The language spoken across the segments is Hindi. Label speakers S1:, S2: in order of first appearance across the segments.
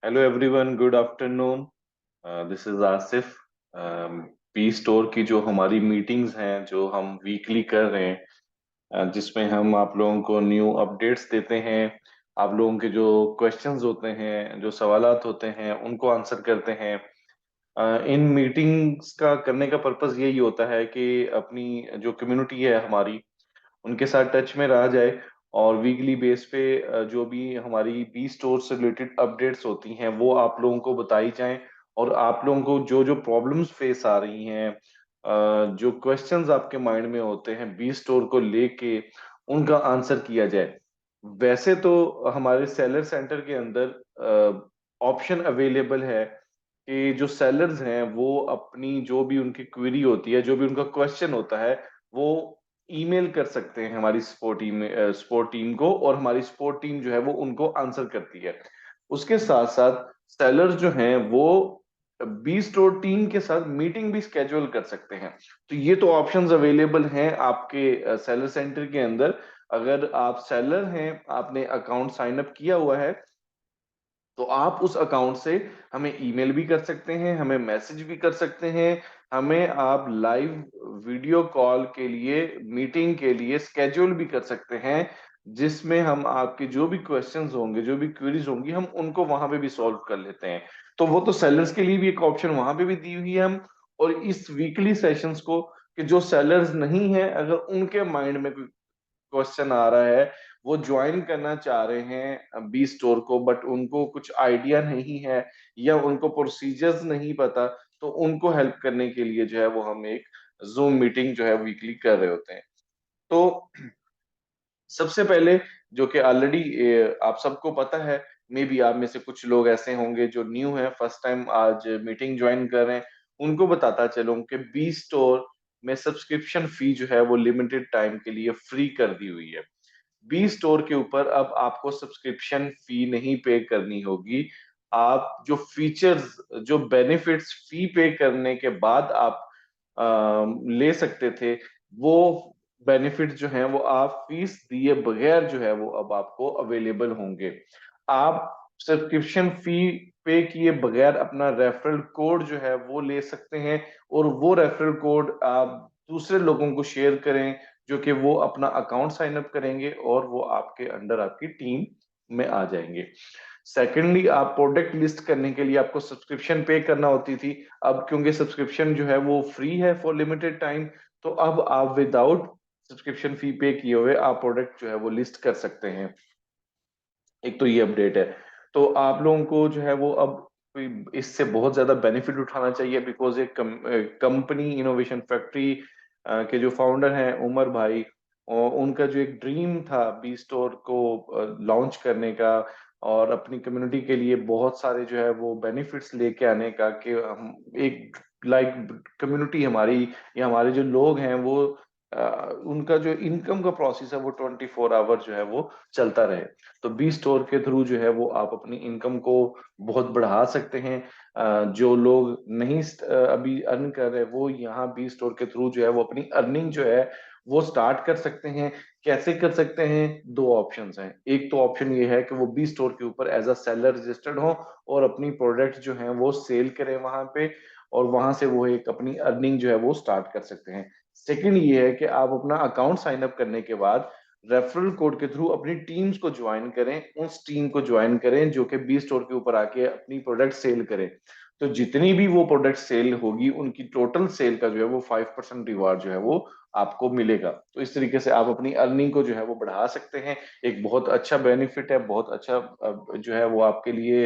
S1: Hello everyone, good afternoon. This is Asif. P store की जो हमारी मीटिंग्स हैं जो हम वीकली कर रहे हैं, जिसमें हम आप लोगों को न्यू अपडेट्स देते हैं। आप लोगों के जो क्वेश्चंस होते हैं, जो सवालात होते हैं, उनको आंसर करते हैं। इन मीटिंग्स का करने का पर्पस यही होता है कि अपनी जो कम्युनिटी है हमारी, उनके साथ टच में रहा जाए। और वीकली बेस पे जो भी हमारी बी स्टोर से रिलेटेड अपडेट्स होती हैं वो आप लोगों को बताई जाएं। और आप लोगों को जो जो प्रॉब्लम्स फेस आ रही हैं, जो क्वेश्चंस आपके माइंड में होते हैं बी स्टोर को लेके, उनका आंसर किया जाए। वैसे तो हमारे सेलर सेंटर के अंदर ऑप्शन अवेलेबल है कि जो सेलर्स हैं वो अपनी जो भी उनकी क्वेरी होती है, जो भी उनका क्वेश्चन होता है, वो ईमेल कर सकते हैं हमारी सपोर्ट टीम को, और हमारी सपोर्ट टीम जो है वो उनको आंसर करती है। उसके साथ साथ सेलर्स जो हैं वो बी स्टोर टीम के साथ मीटिंग भी स्केड्यूल कर सकते हैं। तो ये तो ऑप्शंस अवेलेबल हैं आपके सेलर सेंटर के अंदर। अगर आप सेलर हैं, आपने अकाउंट साइन अप किया हुआ है, तो आप उस अकाउंट से हमें ईमेल भी कर सकते हैं, हमें मैसेज भी कर सकते हैं, हमें आप लाइव वीडियो कॉल के लिए, मीटिंग के लिए स्केड्यूल भी कर सकते हैं, जिसमें हम आपके जो भी क्वेश्चंस होंगे, जो भी क्वेरीज होंगी, हम उनको वहां पे भी सॉल्व कर लेते हैं। तो वो तो सेलर्स के लिए भी एक ऑप्शन वहां पे भी दी हुई है हम। और इस वीकली सेशंस को, कि जो सेलर्स नहीं है, अगर उनके माइंड में कोई क्वेश्चन आ रहा है, वो ज्वाइन करना चाह रहे हैं बी स्टोर को, बट उनको कुछ आइडिया नहीं है या उनको प्रोसीजर्स नहीं पता, तो उनको हेल्प करने के लिए जो है वो हम एक जूम मीटिंग जो है वीकली कर रहे होते हैं। तो सबसे पहले, जो कि ऑलरेडी आप सबको पता है, मे बी आप में से कुछ लोग ऐसे होंगे जो न्यू हैं, फर्स्ट टाइम आज मीटिंग ज्वाइन कर रहे हैं, उनको बताता चलूं कि बी स्टोर में सब्सक्रिप्शन फी जो है वो लिमिटेड टाइम के लिए फ्री कर दी हुई है। बी स्टोर के ऊपर अब आपको सब्सक्रिप्शन फी नहीं पे करनी होगी। आप जो फीचर्स, जो बेनिफिट्स फी पे करने के बाद आप ले सकते थे, वो बेनिफिट जो हैं वो आप फीस दिए बगैर जो है वो अब आपको अवेलेबल होंगे। आप सब्सक्रिप्शन फी पे किए बगैर अपना रेफरल कोड जो है वो ले सकते हैं, और वो रेफरल कोड आप दूसरे लोगों को शेयर करें, जो कि वो अपना अकाउंट साइन अप करेंगे और वो आपके अंडर, आपकी टीम में आ जाएंगे। सेकेंडली, आप प्रोडक्ट लिस्ट करने के लिए आपको सब्सक्रिप्शन पे करना होती थी। अब क्योंकि सब्सक्रिप्शन जो है वो फ्री है फॉर लिमिटेड टाइम, तो अब आप विदाउट सब्सक्रिप्शन फी पे किए हुए आप प्रोडक्ट जो है वो लिस्ट कर सकते हैं। एक तो ये अपडेट है। तो आप लोगों को जो है वो अब कोई इससे बहुत ज्यादा बेनिफिट उठाना चाहिए, बिकॉज एक कंपनी इनोवेशन फैक्ट्री के जो फाउंडर हैं उमर भाई, और उनका जो एक ड्रीम था बी स्टोर को लॉन्च करने का, और अपनी कम्युनिटी के लिए बहुत सारे जो है वो बेनिफिट्स लेके आने का, कि हम एक लाइक कम्युनिटी हमारी, या हमारे जो लोग हैं वो उनका जो इनकम का प्रोसेस है वो 24 आवर जो है वो चलता रहे। तो बी स्टोर के थ्रू जो है वो आप अपनी इनकम को बहुत बढ़ा सकते हैं। जो लोग नहीं अभी अर्न कर रहे, वो यहाँ बी स्टोर के थ्रू जो है वो अपनी अर्निंग जो है वो स्टार्ट कर सकते हैं। कैसे कर सकते हैं? दो ऑप्शंस हैं। एक तो ऑप्शन ये है कि वो बी स्टोर के ऊपर एज अ सेलर रजिस्टर्ड हो, और अपनी प्रोडक्ट जो है वो सेल करें वहां पे, और वहां से वो एक अपनी अर्निंग जो है वो स्टार्ट कर सकते हैं। सेकंड ये है कि आप अपना अकाउंट साइन अप करने के बाद रेफरल कोड के थ्रू अपनी टीम्स को ज्वाइन करें, उस टीम को ज्वाइन करें जो कि बी स्टोर के ऊपर आके अपनी प्रोडक्ट सेल करें। तो जितनी भी वो प्रोडक्ट सेल होगी, उनकी टोटल सेल का जो है वो 5% रिवार्ड जो है वो आपको मिलेगा। तो इस तरीके से आप अपनी अर्निंग को जो है वो बढ़ा सकते हैं। एक बहुत अच्छा बेनिफिट है, बहुत अच्छा जो है वो आपके लिए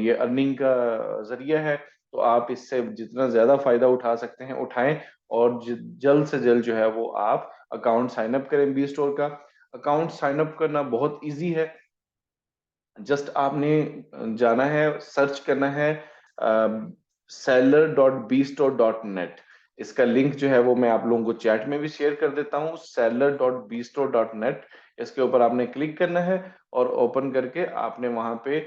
S1: ये अर्निंग का जरिया है। तो आप इससे जितना ज्यादा फायदा उठा सकते हैं उठाएं, और जल्द से जल्द जो है वो आप अकाउंट साइन अप करें बी स्टोर का। अकाउंट साइन अप करना बहुत इजी है। जस्ट आपने जाना है, सर्च करना है seller.bstore.net। इसका लिंक जो है वो मैं आप लोगों को चैट में भी शेयर कर देता हूँ, seller.bstore.net। इसके ऊपर आपने क्लिक करना है, और ओपन करके आपने वहां पे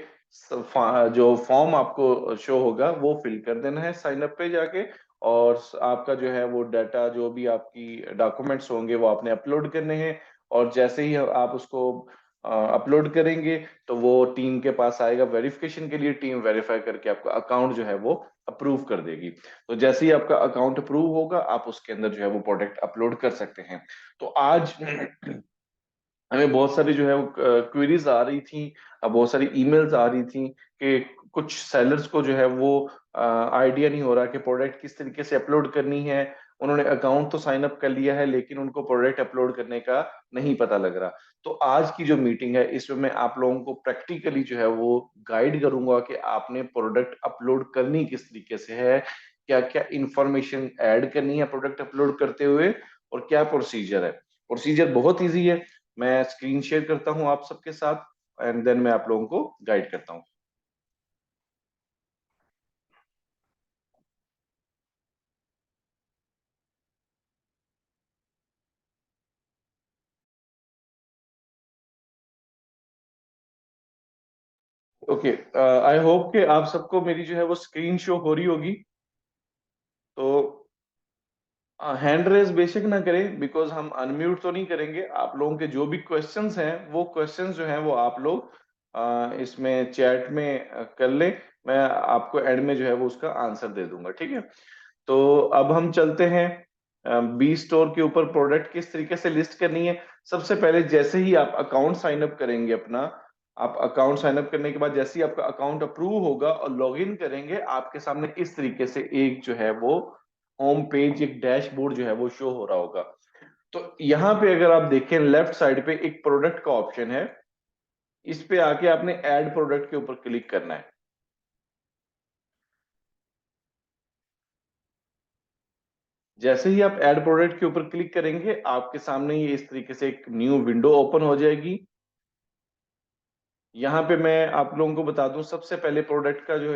S1: जो फॉर्म आपको शो होगा वो फिल कर देना है साइन अप पे जाके। और आपका जो है वो डाटा, जो भी आपकी डॉक्यूमेंट्स होंगे वो आपने अपलोड करने हैं। और जैसे ही आप उसको अपलोड करेंगे तो वो टीम के पास आएगा वेरिफिकेशन के लिए, टीम वेरीफाई करके आपका अकाउंट जो है वो अप्रूव कर देगी। तो जैसे ही आपका अकाउंट अप्रूव होगा आप उसके अंदर जो है वो प्रोडक्ट अपलोड कर सकते हैं। तो आज हमें बहुत सारी जो है वो क्वेरीज आ रही थी, बहुत सारी ईमेल्स आ रही थी कि कुछ सेलर्स को जो है वो आइडिया नहीं हो रहा कि प्रोडक्ट किस तरीके से अपलोड करनी है। उन्होंने अकाउंट तो साइन अप कर लिया है लेकिन उनको प्रोडक्ट अपलोड करने का नहीं पता लग रहा। तो आज की जो मीटिंग है इसमें मैं आप लोगों को प्रैक्टिकली जो है वो गाइड करूंगा कि आपने प्रोडक्ट अपलोड करनी किस तरीके से है, क्या क्या इंफॉर्मेशन ऐड करनी है प्रोडक्ट अपलोड करते हुए, और क्या प्रोसीजर है। प्रोसीजर बहुत इजी है, मैं स्क्रीन शेयर करता हूं आप सबके साथ एंड देन मैं आप लोगों को गाइड करता हूं। ओके, आई होप कि आप सबको मेरी जो है वो स्क्रीन शो हो रही होगी। तो हैंड रेज बेशक ना करें बिकॉज हम अनम्यूट तो नहीं करेंगे। आप लोगों के जो भी क्वेश्चंस हैं वो क्वेश्चंस जो हैं वो आप लोग इसमें चैट में कर लें। मैं आपको एंड में जो है वो उसका आंसर दे दूंगा, ठीक है। तो अब हम चलते हैं बी स्टोर के ऊपर प्रोडक्ट किस तरीके से लिस्ट करनी है। सबसे पहले जैसे ही आप अकाउंट साइन अप करेंगे अपना, आप अकाउंट साइन अप करने के बाद जैसे ही आपका अकाउंट अप्रूव होगा और लॉगिन करेंगे आपके सामने इस तरीके से एक जो है वो होम पेज, एक डैशबोर्ड जो है वो शो हो रहा होगा। तो यहाँ पे अगर आप देखें लेफ्ट साइड पे एक प्रोडक्ट का ऑप्शन है, इस पे आके आपने ऐड प्रोडक्ट के ऊपर क्लिक करना है। जैसे ही आप ऐड प्रोडक्ट के ऊपर क्लिक करेंगे आपके सामने ये इस तरीके से एक न्यू विंडो ओपन हो जाएगी। यहाँ पे मैं आप लोगों को बता दूं सबसे पहले प्रोडक्ट का जो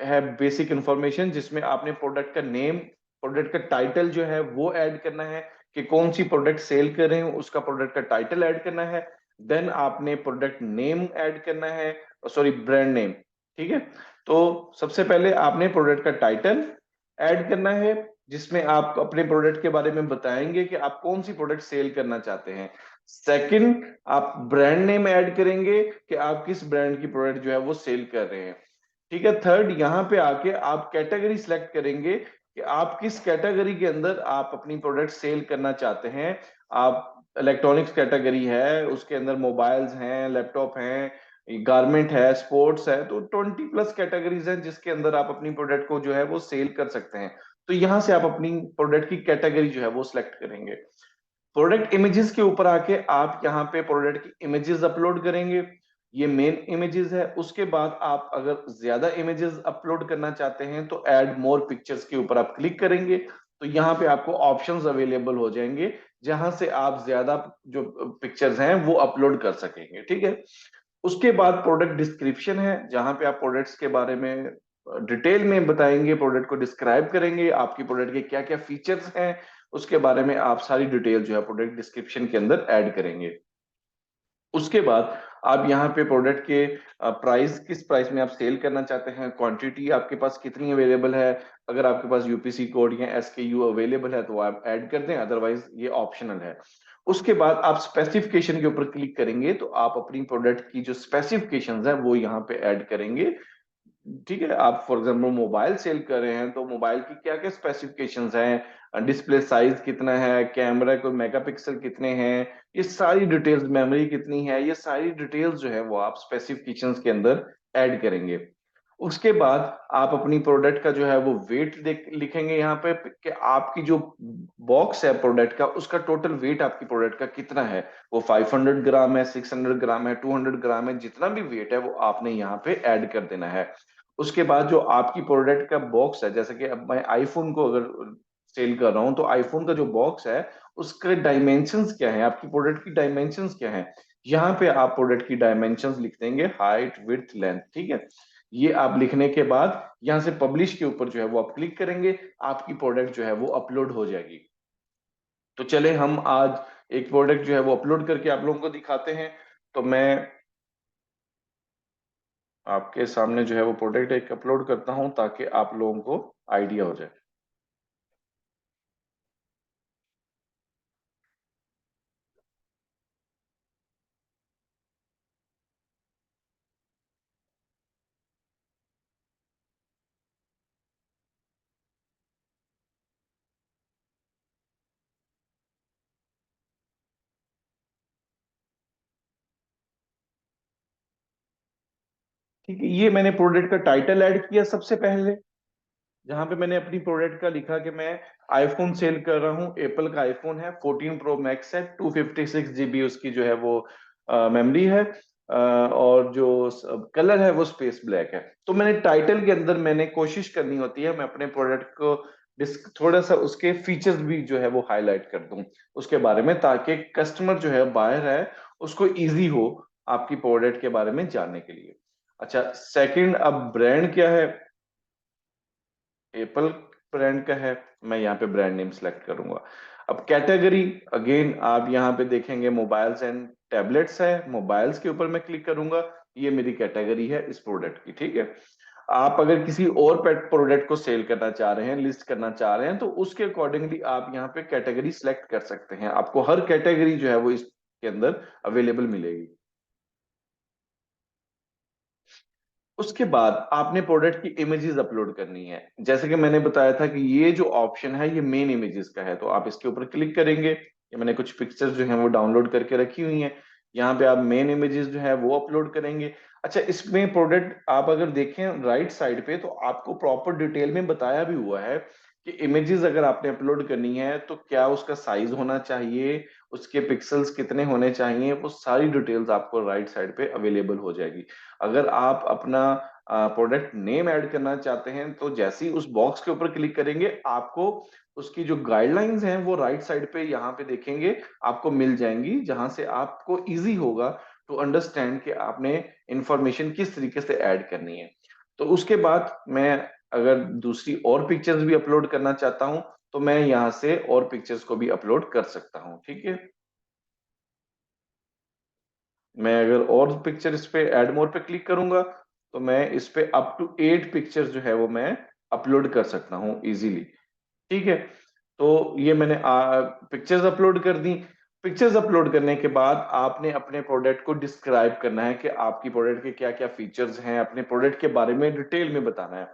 S1: है बेसिक इंफॉर्मेशन, जिसमें आपने प्रोडक्ट का नेम, प्रोडक्ट का टाइटल जो है वो ऐड करना है कि कौन सी प्रोडक्ट सेल कर रहे हैं उसका प्रोडक्ट का टाइटल ऐड करना है। देन आपने प्रोडक्ट नेम ऐड करना है, सॉरी ब्रांड नेम, ठीक है। तो सबसे पहले आपने प्रोडक्ट का टाइटल ऐड करना है जिसमें आप अपने प्रोडक्ट के बारे में बताएंगे कि आप कौन सी प्रोडक्ट सेल करना चाहते हैं। सेकंड, आप ब्रांड नेम ऐड करेंगे कि आप किस ब्रांड की प्रोडक्ट जो है वो सेल कर रहे हैं, ठीक है। थर्ड, यहाँ पे आके आप कैटेगरी सिलेक्ट करेंगे कि आप किस कैटेगरी के अंदर आप अपनी प्रोडक्ट सेल करना चाहते हैं। आप इलेक्ट्रॉनिक्स कैटेगरी है, उसके अंदर मोबाइल्स हैं, लैपटॉप हैं, गारमेंट है, स्पोर्ट्स है, तो 20+ कैटेगरीज हैं जिसके अंदर आप अपनी प्रोडक्ट को जो है वो सेल कर सकते हैं। तो यहां से आप अपनी प्रोडक्ट की कैटेगरी जो है वो सिलेक्ट करेंगे। प्रोडक्ट इमेजेस के ऊपर आके आप यहाँ पे प्रोडक्ट की इमेजेस अपलोड करेंगे, ये मेन इमेजेस है। उसके बाद आप अगर ज्यादा इमेजेस अपलोड करना चाहते हैं तो ऐड मोर पिक्चर्स के ऊपर आप क्लिक करेंगे, तो यहाँ पे आपको ऑप्शंस अवेलेबल हो जाएंगे जहां से आप ज्यादा जो पिक्चर्स हैं वो अपलोड कर सकेंगे, ठीक है। उसके बाद प्रोडक्ट डिस्क्रिप्शन है जहां पे आप प्रोडक्ट्स के बारे में डिटेल में बताएंगे, प्रोडक्ट को डिस्क्राइब करेंगे, आपकी प्रोडक्ट के क्या क्या फीचर्स हैं उसके बारे में आप सारी डिटेल जो है प्रोडक्ट डिस्क्रिप्शन के अंदर ऐड करेंगे। उसके बाद आप यहाँ पे प्रोडक्ट के प्राइस, किस प्राइस में आप सेल करना चाहते हैं, क्वांटिटी आपके पास कितनी अवेलेबल है, अगर आपके पास यूपीसी कोड या एसकेयू अवेलेबल है तो आप ऐड कर दें, अदरवाइज ये ऑप्शनल है। उसके बाद आप स्पेसिफिकेशन के ऊपर क्लिक करेंगे तो आप अपनी प्रोडक्ट की जो स्पेसिफिकेशंस है वो यहाँ पे ऐड करेंगे, ठीक है। आप फॉर एग्जांपल मोबाइल सेल कर रहे हैं तो मोबाइल की क्या क्या स्पेसिफिकेशंस हैं, डिस्प्ले साइज कितना है, कैमरा को मेगापिक्सल कितने हैं, ये सारी डिटेल्स, मेमोरी कितनी है, ये सारी डिटेल्स जो है वो आप स्पेसिफिकेशंस के अंदर ऐड करेंगे। उसके बाद आप अपनी प्रोडक्ट का जो है वो वेट देख लिखेंगे यहाँ पे कि आपकी जो बॉक्स है प्रोडक्ट का उसका टोटल वेट आपकी प्रोडक्ट का कितना है, वो 500 ग्राम है, 600 ग्राम है, 200 ग्राम है, जितना भी वेट है वो आपने यहाँ पे ऐड कर देना है। उसके बाद जो आपकी प्रोडक्ट का बॉक्स है, जैसे कि अब मैं आईफोन को अगर सेल कर रहा हूं तो आईफोन का जो बॉक्स है उसके डायमेंशंस क्या है, आपकी प्रोडक्ट की डायमेंशंस क्या है, यहाँ पे आप प्रोडक्ट की डायमेंशंस लिख देंगे, हाइट विड्थ लेंथ, ठीक है। ये आप लिखने के बाद यहाँ से पब्लिश के ऊपर जो है वो आप क्लिक करेंगे, आपकी प्रोडक्ट जो है वो अपलोड हो जाएगी। तो चले हम आज एक प्रोडक्ट जो है वो अपलोड करके आप लोगों को दिखाते हैं। तो मैं आपके सामने जो है वो प्रोडक्ट एक अपलोड करता हूं ताकि आप लोगों को आइडिया हो जाए। ठीक है, ये मैंने प्रोडक्ट का टाइटल ऐड किया सबसे पहले, जहां पे मैंने अपनी प्रोडक्ट का लिखा कि मैं आईफोन सेल कर रहा हूँ, एप्पल का आईफोन है, 14 प्रो मैक्स है, 256 GB उसकी जो है वो मेमोरी है, और जो कलर है वो स्पेस ब्लैक है। तो मैंने टाइटल के अंदर मैंने कोशिश करनी होती है मैं अपने प्रोडक्ट को थोड़ा सा उसके फीचर्स भी जो है वो हाईलाइट कर दूं उसके बारे में, ताकि कस्टमर जो है बायर है उसको इजी हो आपकी प्रोडक्ट के बारे में जानने के लिए। अच्छा, सेकंड, अब ब्रांड क्या है, एप्पल ब्रांड का है, मैं यहाँ पे ब्रांड नेम सेलेक्ट करूंगा। अब कैटेगरी, अगेन आप यहाँ पे देखेंगे मोबाइल्स एंड टैबलेट्स है, मोबाइल्स के ऊपर मैं क्लिक करूंगा, ये मेरी कैटेगरी है इस प्रोडक्ट की। ठीक है, आप अगर किसी और पेट प्रोडक्ट को सेल करना चाह रहे हैं, लिस्ट करना चाह रहे हैं, तो उसके अकॉर्डिंगली आप यहाँ पे कैटेगरी सिलेक्ट कर सकते हैं, आपको हर कैटेगरी जो है वो इसके अंदर अवेलेबल मिलेगी। उसके बाद आपने प्रोडक्ट की इमेजेस अपलोड करनी है। जैसे कि मैंने बताया था कि ये जो ऑप्शन है ये मेन इमेजेस का है, तो आप इसके ऊपर क्लिक करेंगे, ये मैंने कुछ पिक्चर्स जो हैं वो डाउनलोड करके रखी हुई हैं, यहाँ पे आप मेन इमेजेस जो है वो अपलोड करेंगे। अच्छा, इसमें प्रोडक्ट आप अगर देखें राइट साइड पे, तो आपको प्रॉपर डिटेल में बताया भी हुआ है कि इमेजेस अगर आपने अपलोड करनी है तो क्या उसका साइज होना चाहिए, उसके पिक्सल्स कितने होने चाहिए, वो सारी डिटेल्स आपको राइट साइड पे अवेलेबल हो जाएगी। अगर आप अपना प्रोडक्ट नेम ऐड करना चाहते हैं, तो जैसे ही उस बॉक्स के ऊपर क्लिक करेंगे, आपको उसकी जो गाइडलाइंस हैं वो राइट साइड पे यहाँ पे देखेंगे, आपको मिल जाएंगी, जहां से आपको इजी होगा टू अंडरस्टैंड कि आपने इंफॉर्मेशन किस तरीके से ऐड करनी है। तो उसके बाद मैं अगर दूसरी और पिक्चर्स भी अपलोड करना चाहता हूं, तो मैं यहाँ से और पिक्चर्स को भी अपलोड कर सकता हूँ। ठीक है, मैं अगर और पिक्चर इस पे ऐड मोर पे क्लिक करूंगा, तो मैं इस पे अप टू 8 पिक्चर्स जो है वो मैं अपलोड कर सकता हूँ इजीली। ठीक है, तो ये मैंने पिक्चर्स अपलोड कर दी। पिक्चर्स अपलोड करने के बाद आपने अपने प्रोडक्ट को डिस्क्राइब करना है कि आपकी प्रोडक्ट के क्या क्या फीचर्स हैं, अपने प्रोडक्ट के बारे में डिटेल में बताना है।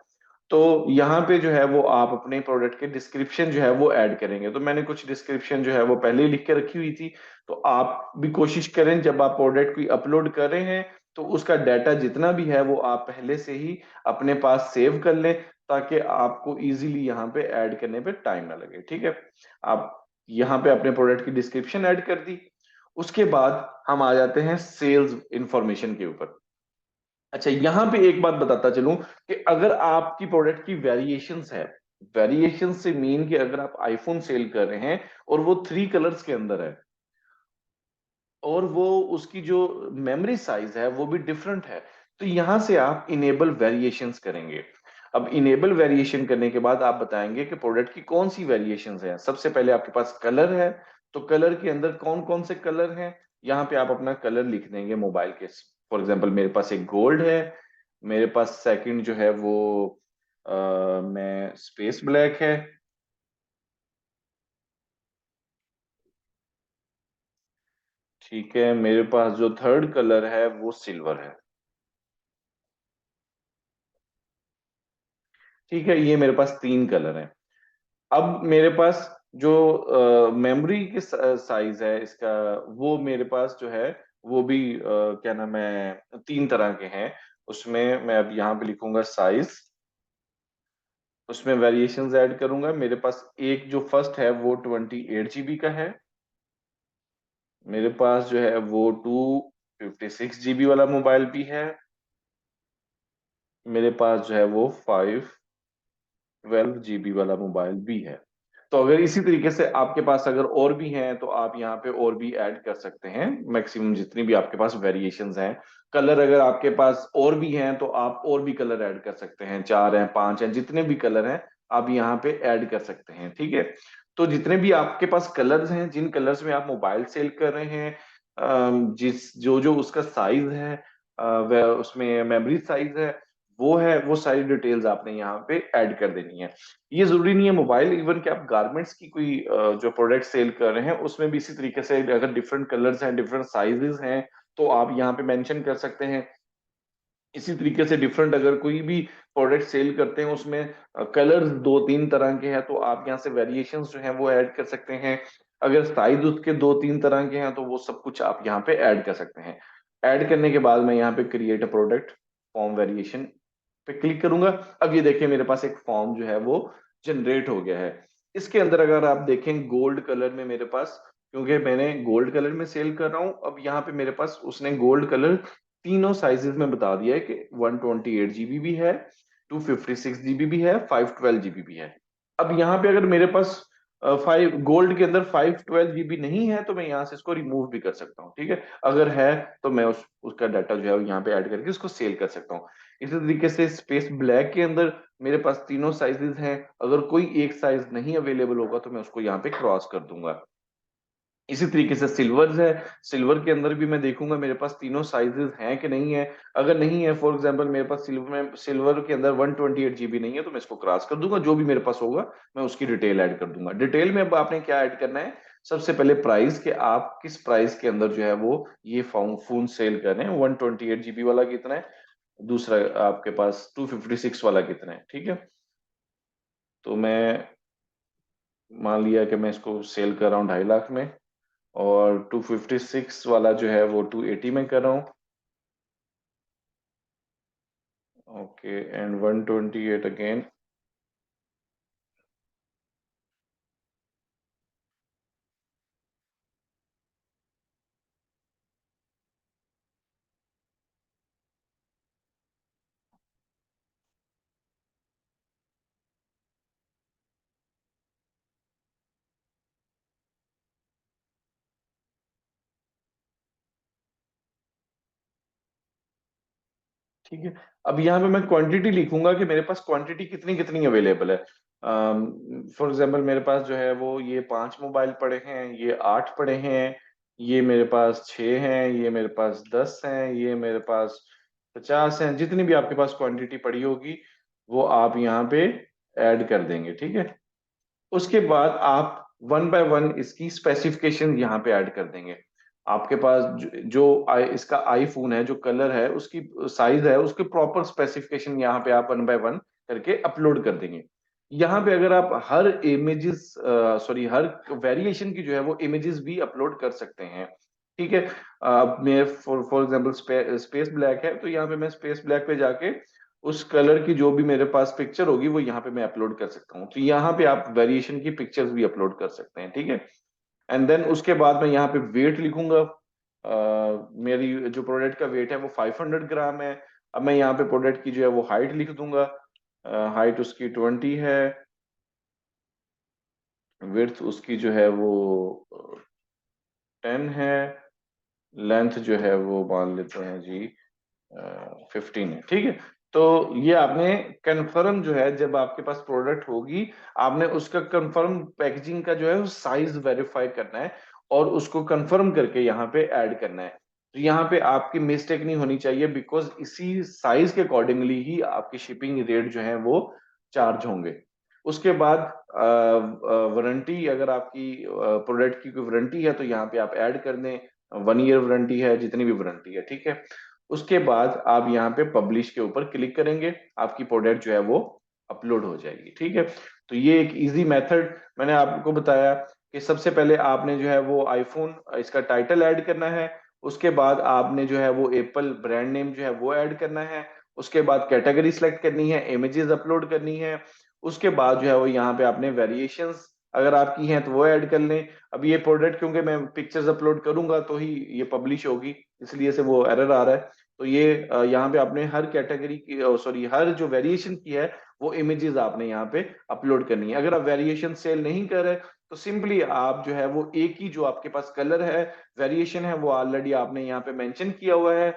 S1: तो यहाँ पे जो है वो आप अपने प्रोडक्ट के डिस्क्रिप्शन जो है वो ऐड करेंगे। तो मैंने कुछ डिस्क्रिप्शन जो है वो पहले ही लिख के रखी हुई थी, तो आप भी कोशिश करें जब आप प्रोडक्ट को अपलोड कर रहे हैं, तो उसका डाटा जितना भी है वो आप पहले से ही अपने पास सेव कर लें, ताकि आपको इजीली यहाँ पे ऐड करने पे टाइम ना लगे। ठीक है, आप यहाँ पे अपने प्रोडक्ट की डिस्क्रिप्शन ऐड कर दी। उसके बाद हम आ जाते हैं सेल्स इंफॉर्मेशन के ऊपर। अच्छा, यहां पे एक बात बताता चलूं कि अगर आपकी प्रोडक्ट की वेरिएशंस है, वेरिएशन से मीन कि अगर आप आईफोन सेल कर रहे हैं और वो 3 कलर्स के अंदर है, और वो उसकी जो मेमोरी साइज है वो भी डिफरेंट है, तो यहां से आप इनेबल वेरिएशंस करेंगे। अब इनेबल वेरिएशन करने के बाद आप बताएंगे कि प्रोडक्ट की कौन सी वेरिएशंस हैं। सबसे पहले आपके पास कलर है, तो कलर के अंदर कौन कौन से कलर हैं, यहाँ पे आप अपना कलर लिख देंगे मोबाइल के। फॉर एग्जांपल मेरे पास एक गोल्ड है, मेरे पास सेकंड जो है वो मैं स्पेस ब्लैक है। ठीक है, मेरे पास जो थर्ड कलर है वो सिल्वर है। ठीक है, ये मेरे पास 3 कलर हैं। अब मेरे पास जो मेमोरी की साइज है इसका, वो मेरे पास जो है वो भी क्या नाम है, 3 तरह के हैं। उसमें मैं अब यहाँ पे लिखूंगा साइज, उसमें वेरिएशंस ऐड करूंगा। मेरे पास एक जो फर्स्ट है वो 28 GB का है, मेरे पास जो है वो 256 GB वाला मोबाइल भी है, मेरे पास जो है वो 512 GB वाला मोबाइल भी है। तो अगर इसी तरीके से आपके पास अगर और भी हैं, तो आप यहाँ पे और भी ऐड कर सकते हैं, मैक्सिमम जितनी भी आपके पास वेरिएशंस हैं। कलर अगर आपके पास और भी हैं, तो आप और भी कलर ऐड कर सकते हैं, 4 हैं, 5 हैं, जितने भी कलर हैं आप यहाँ पे ऐड कर सकते हैं। ठीक है, तो जितने भी आपके पास कलर्स हैं, जिन कलर्स में आप मोबाइल सेल कर रहे हैं, जिस जो जो उसका साइज है, वह उसमें मेमोरी साइज है, वो है, वो सारी डिटेल्स आपने यहाँ पे ऐड कर देनी है। ये जरूरी नहीं है मोबाइल, इवन कि आप गारमेंट्स की कोई जो प्रोडक्ट सेल कर रहे हैं उसमें भी इसी तरीके से अगर डिफरेंट कलर्स हैं, डिफरेंट साइजेस हैं, तो आप यहाँ पे मेंशन कर सकते हैं। इसी तरीके से डिफरेंट अगर कोई भी प्रोडक्ट सेल करते हैं उसमें कलर्स 2-3 तरह के हैं, तो आप यहाँ से वेरिएशंस जो हैं वो ऐड कर सकते हैं। अगर साइज उसके 2-3 तरह के हैं, तो वो सब कुछ आप यहाँ पे ऐड कर सकते हैं। ऐड करने के बाद मैं यहाँ पे create a product form variation पे क्लिक करूंगा। अब ये देखिए मेरे पास एक फॉर्म जो है वो जनरेट हो गया है। इसके अंदर अगर आप देखें गोल्ड कलर में मेरे पास, क्योंकि मैंने गोल्ड कलर में सेल कर रहा हूं, अब यहाँ पे मेरे पास उसने गोल्ड कलर तीनों साइजेस में बता दिया है कि 128 GB भी है, 256 GB भी है, 512 GB भी है। अब यहाँ पे अगर मेरे पास फाइव गोल्ड के अंदर 512 GB नहीं है तो मैं यहाँ से इसको रिमूव भी कर सकता हूँ, ठीक है। अगर है तो मैं उसका डाटा जो है वो यहाँ पे ऐड करके उसको सेल कर सकता हूँ। इसी तरीके से स्पेस ब्लैक के अंदर मेरे पास तीनों साइजेस हैं, अगर कोई एक साइज नहीं अवेलेबल होगा तो मैं उसको यहाँ पे क्रॉस कर दूंगा। इसी तरीके से सिल्वर है, सिल्वर के अंदर भी मैं देखूंगा मेरे पास तीनों साइजेस हैं कि नहीं है। अगर नहीं है, फॉर एग्जांपल मेरे पास सिल्वर के अंदर 128 GB नहीं है तो मैं इसको क्रॉस कर दूंगा, जो भी मेरे पास होगा मैं उसकी डिटेल ऐड कर दूंगा। डिटेल में अब आपने क्या ऐड करना है, सबसे पहले प्राइस, के आप किस प्राइस के अंदर जो है वो ये फोन सेल कर रहे हैं, 128 GB वाला कितना है, दूसरा आपके पास 256 वाला कितना है, ठीक है। तो मैं मान लिया कि मैं इसको सेल कर रहा हूँ 2.5 लाख में, और 256 वाला जो है वो 280 में कर रहा हूँ। Okay, and 128 again. ठीक है, अब यहाँ पे मैं क्वांटिटी लिखूंगा कि मेरे पास क्वांटिटी कितनी कितनी अवेलेबल है। फॉर एग्जांपल मेरे पास जो है वो ये 5 मोबाइल पड़े हैं, ये 8 पड़े हैं, ये मेरे पास 6 हैं, ये मेरे पास 10 हैं, ये मेरे पास 50 हैं। जितनी भी आपके पास क्वांटिटी पड़ी होगी वो आप यहाँ पे ऐड कर देंगे, ठीक है। उसके बाद आप वन बाय वन इसकी स्पेसिफिकेशन यहाँ पे ऐड कर देंगे। आपके पास इसका आईफोन है, जो कलर है, उसकी साइज है, उसके प्रॉपर स्पेसिफिकेशन यहाँ पे आप वन बाय वन करके अपलोड कर देंगे। यहाँ पे अगर आप हर इमेजेस सॉरी हर वेरिएशन की जो है वो इमेजेस भी अपलोड कर सकते हैं, ठीक है। अब मैं फॉर एग्जांपल स्पेस ब्लैक है, तो यहाँ पे मैं स्पेस ब्लैक पे जाके उस कलर की जो भी मेरे पास पिक्चर होगी वो यहाँ पे मैं अपलोड कर सकता हूँ। तो यहाँ पे आप वेरिएशन की पिक्चर्स भी अपलोड कर सकते हैं, ठीक है। एंड देन उसके बाद मैं यहाँ पे वेट लिखूंगा। मेरी जो प्रोडक्ट का वेट है वो 500 ग्राम है। अब मैं यहाँ पे प्रोडक्ट की जो है वो हाइट लिख दूंगा। हाइट उसकी 20 है, विड्थ उसकी जो है वो 10 है, लेंथ जो है वो मान लेते हैं जी 15 है, ठीक है। तो ये आपने कंफर्म जो है, जब आपके पास प्रोडक्ट होगी आपने उसका कंफर्म पैकेजिंग का जो है साइज वेरीफाई करना है और उसको कंफर्म करके यहाँ पे ऐड करना है। तो यहाँ पे आपकी मिस्टेक नहीं होनी चाहिए, बिकॉज इसी साइज के अकॉर्डिंगली ही आपकी शिपिंग रेट जो है वो चार्ज होंगे। उसके बाद वारंटी, अगर आपकी प्रोडक्ट की कोई वारंटी है तो यहाँ पे आप ऐड कर दें, 1 ईयर वारंटी है, जितनी भी वारंटी है, ठीक है। उसके बाद आप यहाँ पे पब्लिश के ऊपर क्लिक करेंगे, आपकी प्रोडक्ट जो है वो अपलोड हो जाएगी, ठीक है। तो ये एक इजी मेथड मैंने आपको बताया कि सबसे पहले आपने जो है वो आईफोन इसका टाइटल ऐड करना है। उसके बाद आपने जो है वो एप्पल ब्रांड नेम जो है वो ऐड करना है। उसके बाद कैटेगरी सिलेक्ट करनी है, इमेजेस अपलोड करनी है। उसके बाद जो है वो यहाँ पे आपने वेरिएशंस अगर आपकी हैं तो वो ऐड कर लें। अब ये प्रोडक्ट क्योंकि मैं पिक्चर्स अपलोड करूंगा तो ही ये पब्लिश होगी, इसलिए से वो एरर आ रहा है। तो ये यहाँ पे आपने हर कैटेगरी की सॉरी हर जो वेरिएशन की है वो इमेजेस आपने यहाँ पे अपलोड करनी है। अगर आप वेरिएशन सेल नहीं कर रहे तो सिंपली आप जो है वो एक ही जो आपके पास कलर है, वेरिएशन है, वो ऑलरेडी आपने यहाँ पे मेंशन किया हुआ है,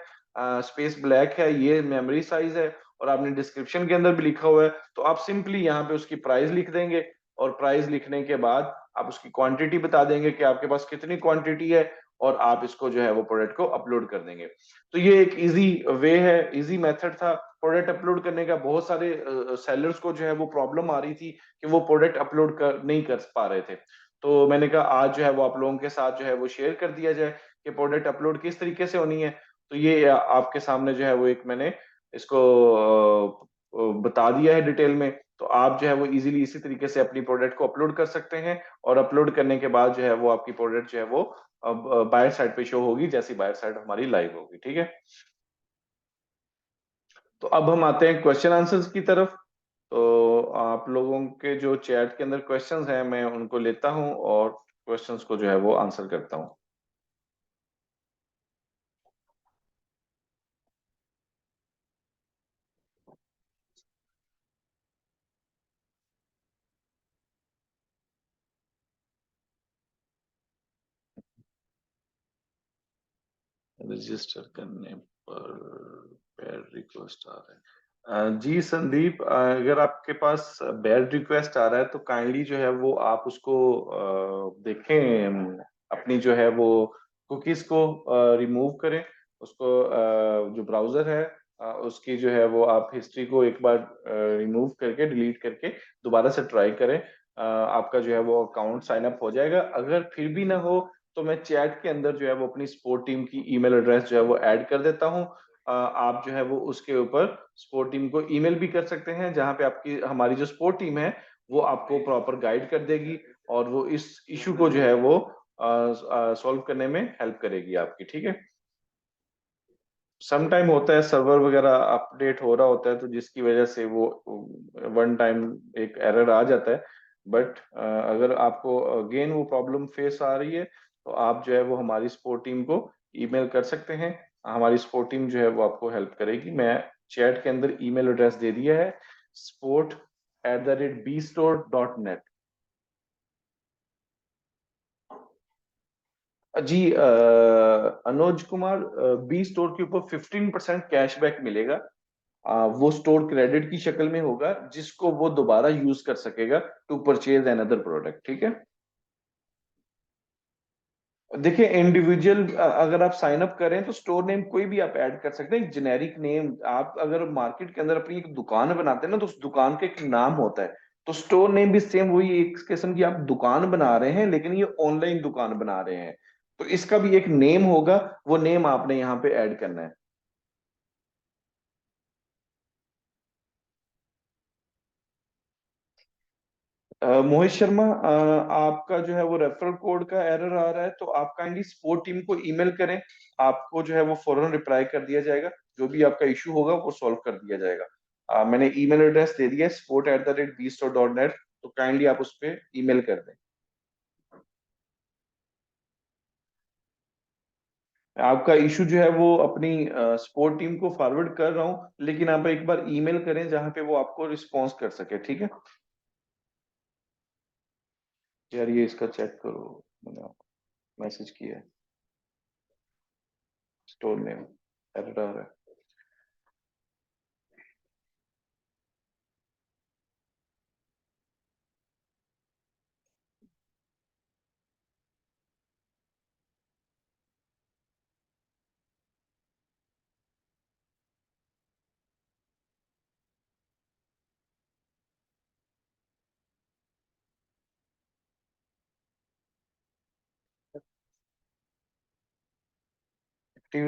S1: स्पेस ब्लैक है, ये मेमोरी साइज है, और आपने डिस्क्रिप्शन के अंदर भी लिखा हुआ है। तो आप सिंपली यहाँ पे उसकी प्राइस लिख देंगे, और प्राइस लिखने के बाद आप उसकी क्वांटिटी बता देंगे कि आपके पास कितनी क्वांटिटी है, और आप इसको जो है वो प्रोडक्ट को अपलोड कर देंगे। तो ये एक इजी वे है, इजी मेथड था प्रोडक्ट अपलोड करने का। बहुत सारे सेलर्स को जो है वो प्रॉब्लम आ रही थी कि वो प्रोडक्ट अपलोड कर नहीं कर पा रहे थे। तो मैंने कहा आज जो है वो आप लोगों के साथ जो है वो शेयर कर दिया जाए कि प्रोडक्ट अपलोड किस तरीके से होनी है। तो ये आपके सामने जो है वो एक मैंने इसको बता दिया है डिटेल में। तो आप जो है वो इजीली इसी तरीके से अपनी प्रोडक्ट को अपलोड कर सकते हैं, और अपलोड करने के बाद जो है वो आपकी प्रोडक्ट जो है वो अब बायर साइड पे शो होगी, जैसी बायर साइड हमारी लाइव होगी, ठीक है। तो अब हम आते हैं क्वेश्चन आंसर्स की तरफ। तो आप लोगों के जो चैट के अंदर क्वेश्चंस हैं मैं उनको लेता हूं और क्वेश्चंस को जो है वो आंसर करता हूं। रजिस्टर करने पर बैड रिक्वेस्ट आ रहा है। जी संदीप, अगर आपके पास बैड रिक्वेस्ट आ रहा है तो काइंडली जो है वो आप उसको देखें, अपनी जो है वो कुकीज को रिमूव करें। उसको जो ब्राउजर है उसकी जो है वो आप हिस्ट्री को एक बार रिमूव करके डिलीट करके दोबारा से ट्राई करें। आपका जो है वो अकाउंट साइन अप हो जाएगा। अगर फिर भी ना हो तो मैं चैट के अंदर जो है वो अपनी स्पोर्ट टीम की ईमेल एड्रेस जो है वो ऐड कर देता हूँ। आप जो है वो उसके ऊपर स्पोर्ट टीम को ईमेल भी कर सकते हैं, जहां पे आपकी हमारी जो स्पोर्ट टीम है वो आपको प्रॉपर गाइड कर देगी और वो इस इशू को जो है वो सॉल्व करने में हेल्प करेगी आपकी। ठीक है। सम टाइम होता है सर्वर वगैरह अपडेट हो रहा होता है तो जिसकी वजह से वो वन टाइम एक एरर आ जाता है। बट अगर आपको अगेन वो प्रॉब्लम फेस आ रही है तो आप जो है वो हमारी सपोर्ट टीम को ईमेल कर सकते हैं। हमारी सपोर्ट टीम जो है वो आपको हेल्प करेगी। मैं चैट के अंदर ईमेल एड्रेस दे दिया है, support@bstore.net। जी अनुज कुमार, बी स्टोर के ऊपर 15% कैशबैक मिलेगा। वो स्टोर क्रेडिट की शक्ल में होगा जिसको वो दोबारा यूज कर सकेगा टू परचेज अनदर प्रोडक्ट। ठीक है। देखिए इंडिविजुअल अगर आप साइन अप करें तो स्टोर नेम कोई भी आप ऐड कर सकते हैं, एक जेनेरिक नेम। आप अगर मार्केट के अंदर अपनी एक दुकान बनाते हैं ना तो उस दुकान का एक नाम होता है। तो स्टोर नेम भी सेम वही, एक किस्म की आप दुकान बना रहे हैं लेकिन ये ऑनलाइन दुकान बना रहे हैं तो इसका भी एक नेम होगा। वो नेम आपने यहाँ पे ऐड करना है। मोहित शर्मा, आपका जो है वो रेफरल कोड का एरर आ रहा है तो आप काइंडली सपोर्ट टीम को ईमेल करें। आपको जो है वो फौरन रिप्लाई कर दिया जाएगा। जो भी आपका इशू होगा वो सॉल्व कर दिया जाएगा। मैंने ईमेल एड्रेस दे दिया है support@bstore.net। तो काइंडली आप उस पर ईमेल कर दें। आपका इशू जो है वो अपनी सपोर्ट टीम को फॉरवर्ड कर रहा हूँ, लेकिन आप एक बार ईमेल करें जहां पे वो आपको रिस्पॉन्स कर सके। ठीक है। यार ये इसका चेक करो, मैंने मैसेज किया है। स्टोर नेम एरर आ रहा है। एक्टिव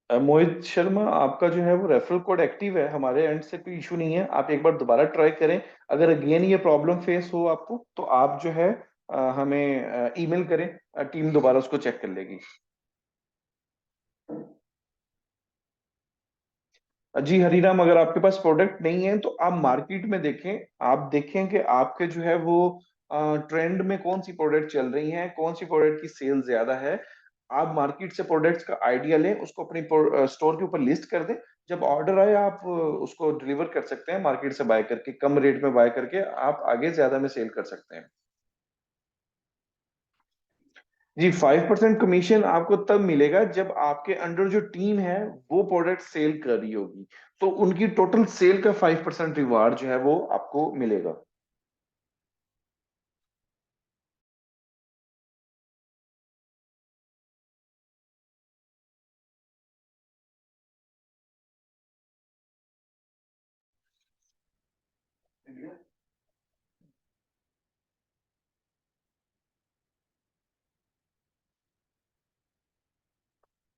S1: है। मोहित शर्मा, आपका जो है वो रेफरल कोड एक्टिव है, हमारे एंड से कोई इशू नहीं है। आप एक बार दोबारा ट्राई करें। अगर अगेन ये प्रॉब्लम फेस हो आपको तो आप जो है हमें ईमेल करें। टीम दोबारा उसको चेक कर लेगी। जी हरीराम, अगर आपके पास प्रोडक्ट नहीं है तो आप मार्केट में देखें। आप देखें कि आपके जो है वो ट्रेंड में कौन सी प्रोडक्ट चल रही है, कौन सी प्रोडक्ट की सेल ज्यादा है। आप मार्केट से प्रोडक्ट्स का आइडिया लें, उसको अपनी स्टोर के ऊपर लिस्ट कर दें। जब ऑर्डर आए आप उसको डिलीवर कर सकते हैं, मार्केट से बाय करके कम रेट में बाय करके आप आगे ज्यादा में सेल कर सकते हैं। जी 5% कमीशन आपको तब मिलेगा जब आपके अंडर जो टीम है वो प्रोडक्ट सेल कर रही होगी। तो उनकी टोटल सेल का 5% रिवार्ड जो है वो आपको मिलेगा।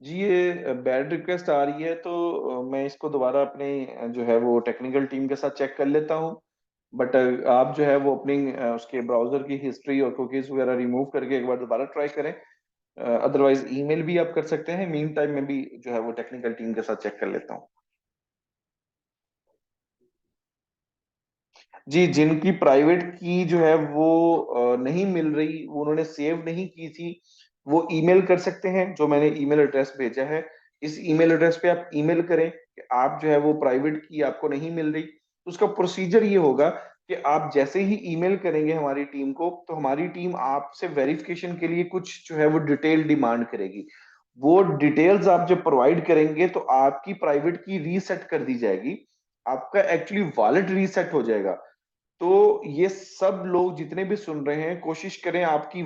S1: जी ये बैड रिक्वेस्ट आ रही है तो मैं इसको दोबारा अपने जो है वो टेक्निकल टीम के साथ चेक कर लेता हूँ। बट आप जो है वो अपनी उसके ब्राउजर की हिस्ट्री और कुकीज वगैरह रिमूव करके एक बार दोबारा ट्राई करें।
S2: अदरवाइज ईमेल भी आप कर सकते हैं। मीन टाइम में भी जो है वो टेक्निकल टीम के साथ चेक कर लेता हूँ। जी, जिनकी प्राइवेट की जो है वो नहीं मिल रही, वो उन्होंने सेव नहीं की थी, वो ईमेल कर सकते हैं। जो मैंने ईमेल एड्रेस भेजा है, इस ईमेल एड्रेस पे आप ईमेल करें कि आप जो है वो प्राइवेट की आपको नहीं मिल रही। तो उसका प्रोसीजर ये होगा कि आप जैसे ही ईमेल करेंगे हमारी टीम को, तो हमारी टीम आपसे वेरिफिकेशन के लिए कुछ जो है वो डिटेल डिमांड करेगी। वो डिटेल्स आप जब प्रोवाइड करेंगे तो आपकी प्राइवेट की रीसेट कर दी जाएगी, आपका एक्चुअली वॉलेट रीसेट हो जाएगा। तो ये सब लोग जितने भी सुन रहे हैं, कोशिश करें आपकी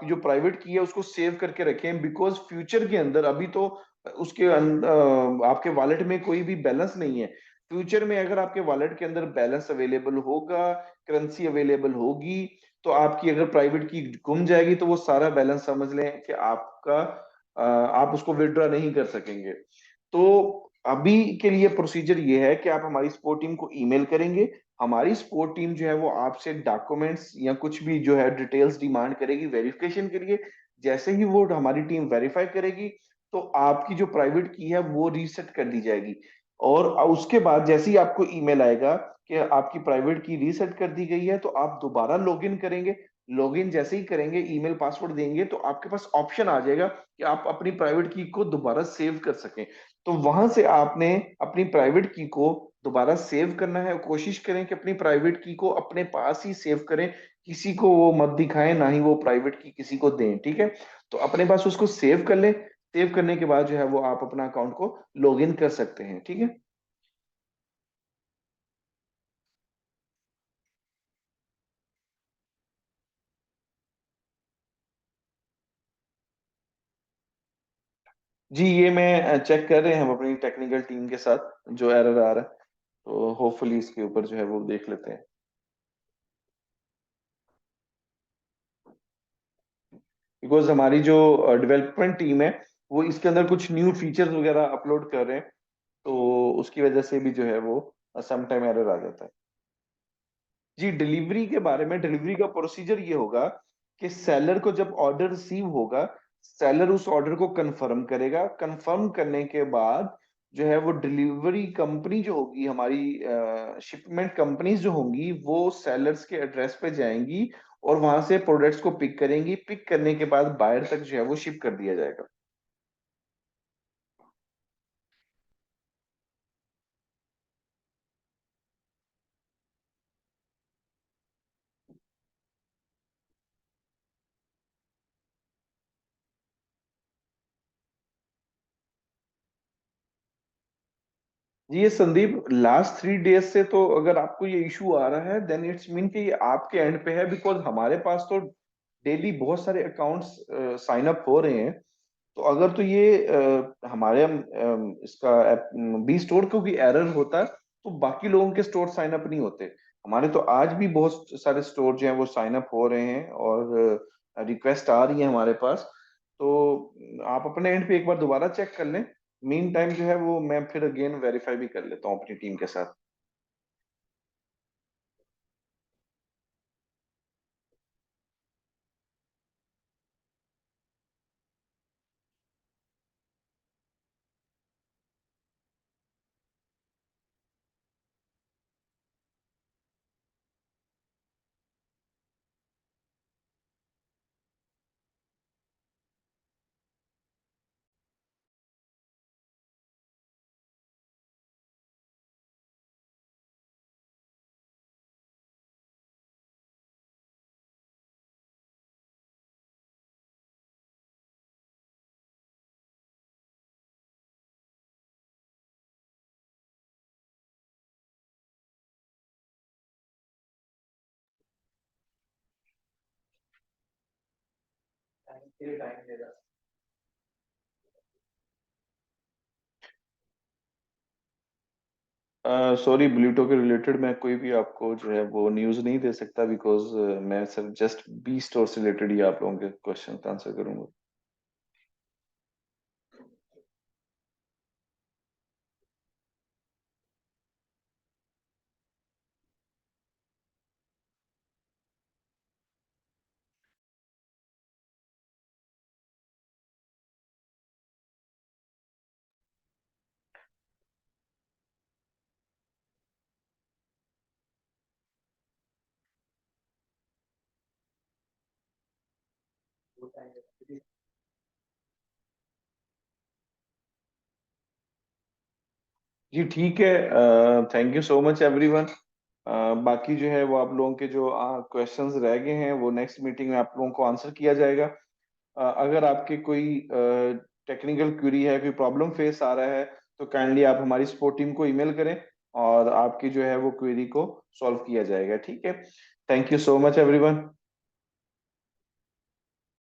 S2: जो प्राइवेट की है उसको सेव करके रखें, बिकॉज फ्यूचर के अंदर, अभी तो आपके वॉलेट में कोई भी बैलेंस नहीं है। फ्यूचर में अगर आपके वॉलेट के अंदर बैलेंस अवेलेबल होगा, करेंसी अवेलेबल होगी, तो आपकी अगर प्राइवेट की गुम जाएगी तो वो सारा बैलेंस समझ लें कि आपका, आप उसको विड्रॉ नहीं कर सकेंगे। तो अभी के लिए प्रोसीजर ये है कि आप हमारी सपोर्ट टीम को ईमेल करेंगे, हमारी सपोर्ट टीम जो है वो आपसे डॉक्यूमेंट्स या कुछ भी जो है डिटेल्स डिमांड करेगी वेरिफिकेशन के लिए। जैसे ही वो हमारी टीम वेरीफाई करेगी, तो आपकी जो प्राइवेट की है वो रीसेट कर दी जाएगी। और उसके बाद जैसे ही आपको ईमेल आएगा कि आपकी प्राइवेट की रीसेट कर दी गई है, तो आप दोबारा लॉगिन करेंगे। लॉगिन जैसे ही करेंगे, ईमेल पासवर्ड देंगे, तो आपके पास ऑप्शन आ जाएगा कि आप अपनी प्राइवेट की को दोबारा सेव कर सकें। तो वहां से आपने अपनी प्राइवेट की को दोबारा सेव करना है। कोशिश करें कि अपनी प्राइवेट की को अपने पास ही सेव करें, किसी को वो मत दिखाएं, ना ही वो प्राइवेट की किसी को दें, ठीक है। तो अपने पास उसको सेव कर लें। सेव करने के बाद जो है वो आप अपना अकाउंट को लॉग इन कर सकते हैं, ठीक है। जी, ये मैं चेक कर रहे हैं हम अपनी टेक्निकल टीम के साथ, जो एरर आ रहा है। तो होपफुली इसके ऊपर जो है वो देख लेते हैं। बिकॉज हमारी जो डेवलपमेंट टीम है, वो इसके अंदर कुछ न्यू फीचर्स वगैरह अपलोड कर रहे हैं, तो उसकी वजह से भी जो है वो सम टाइम एरर आ जाता है। जी, डिलीवरी के बारे में, डिलीवरी का प्रोसीजर ये होगा कि सेलर को जब ऑर्डर रिसीव होगा, सेलर उस ऑर्डर को कंफर्म करेगा। कंफर्म करने के बाद जो है वो डिलीवरी कंपनी जो होगी, हमारी शिपमेंट कंपनीज जो होंगी, वो सेलर्स के एड्रेस पे जाएंगी और वहां से प्रोडक्ट्स को पिक करेंगी। पिक करने के बाद बायर तक जो है वो शिप कर दिया जाएगा। जी, ये संदीप, लास्ट 3 डेज से तो अगर आपको ये इशू आ रहा है, देन इट्स मीन कि ये आपके एंड पे है। बिकॉज हमारे पास तो डेली बहुत सारे अकाउंट्स साइन अप हो रहे हैं। तो अगर तो ये हमारे इसका बी स्टोर को भी एरर होता है, तो बाकी लोगों के स्टोर साइन अप नहीं होते। हमारे तो आज भी बहुत सारे स्टोर जो हैं वो साइन अप हो रहे हैं, और रिक्वेस्ट आ रही है हमारे पास। तो आप अपने एंड पे एक बार दोबारा चेक कर लें। मीन टाइम जो है वो मैं फिर अगेन वेरीफाई भी कर लेता हूँ अपनी टीम के साथ। सॉरी, ब्लूटो के रिलेटेड मैं कोई भी आपको जो है वो न्यूज़ नहीं दे सकता, बिकॉज मैं सिर्फ जस्ट बी स्टोर से रिलेटेड ही आप लोगों के क्वेश्चन का आंसर करूंगा। जी ठीक है, thank you so much everyone. बाकी जो है वो आप लोगों के जो क्वेश्चंस रह गए हैं वो नेक्स्ट मीटिंग में आप लोगों को आंसर किया जाएगा। अगर आपके कोई टेक्निकल क्वेरी है, कोई प्रॉब्लम फेस आ रहा है, तो काइंडली आप हमारी सपोर्ट टीम को ईमेल करें और आपकी जो है वो क्वेरी को सॉल्व किया जाएगा। ठीक है, thank you so much everyone.